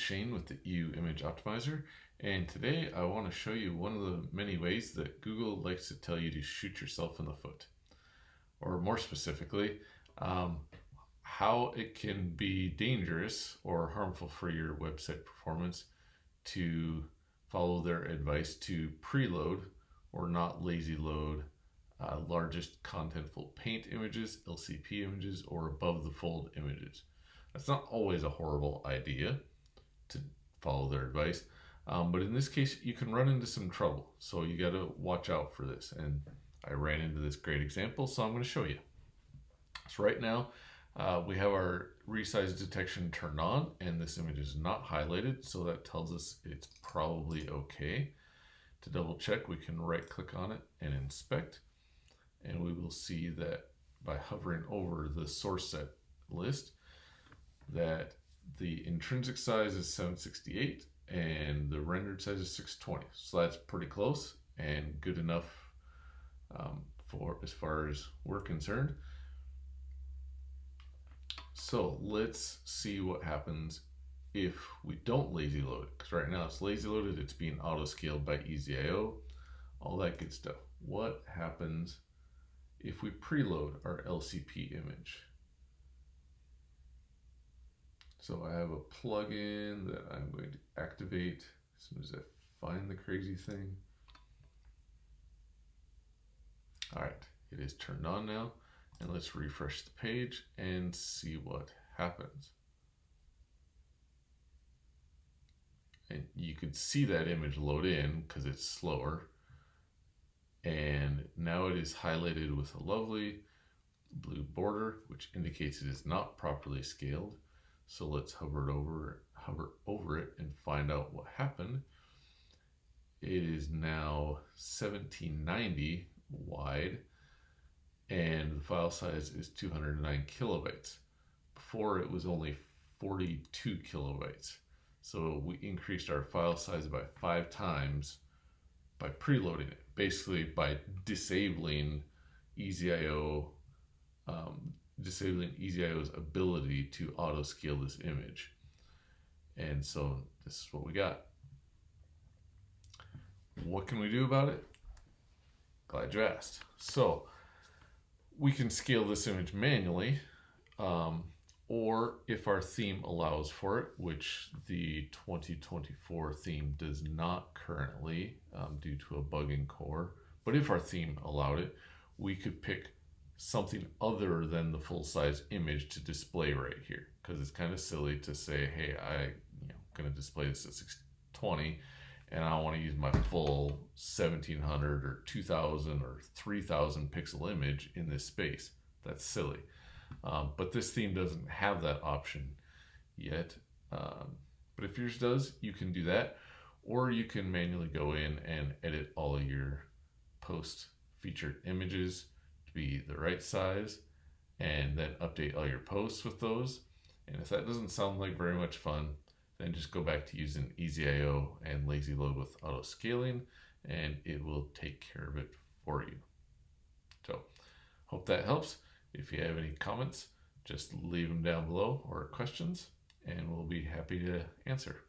Shane with the EU Image Optimizer, and today I want to show you one of the many ways that Google likes to tell you to shoot yourself in the foot. Or more specifically, how it can be dangerous or harmful for your website performance to follow their advice to preload or not lazy load largest contentful paint images, LCP images, or above the fold images. That's not always a horrible idea to follow their advice, but in this case you can run into some trouble, so you got to watch out for this. And I ran into this great example, so I'm going to show you. So right now we have our resize detection turned on and this image is not highlighted, so that tells us it's probably okay. To double check, we can right click on it and inspect, and we will see that by hovering over the source set list that the intrinsic size is 768 and the rendered size is 620. So that's pretty close and good enough for as far as we're concerned. So let's see what happens if we don't lazy load it, because right now it's lazy loaded, it's being auto scaled by EasyIO, all that good stuff. What happens if we preload our LCP image? So I have a plugin that I'm going to activate as soon as I find the crazy thing. All right, it is turned on now, and let's refresh the page and see what happens. And you could see that image load in because it's slower. And now it is highlighted with a lovely blue border, which indicates it is not properly scaled. So let's hover over it and find out what happened. It is now 1790 wide and the file size is 209 kilobytes. Before it was only 42 kilobytes. So we increased our file size by 5 times by preloading it, basically by disabling EasyIO, disabling EasyIO's ability to auto scale this image. And so this is what we got. What can we do about it? Glad you asked. So we can scale this image manually, or if our theme allows for it, which the 2024 theme does not currently due to a bug in core, but if our theme allowed it, we could pick something other than the full-size image to display right here, because it's kind of silly to say, hey, I'm going to display this at 620 and I want to use my full 1700 or 2000 or 3000 pixel image in this space. That's silly. But this theme doesn't have that option yet. But if yours does, you can do that, or you can manually go in and edit all of your post featured images to be the right size and then update all your posts with those. And if that doesn't sound like very much fun, then just go back to using EasyIO and lazy load with auto scaling and it will take care of it for you. So hope that helps. If you have any comments, just leave them down below or questions and we'll be happy to answer.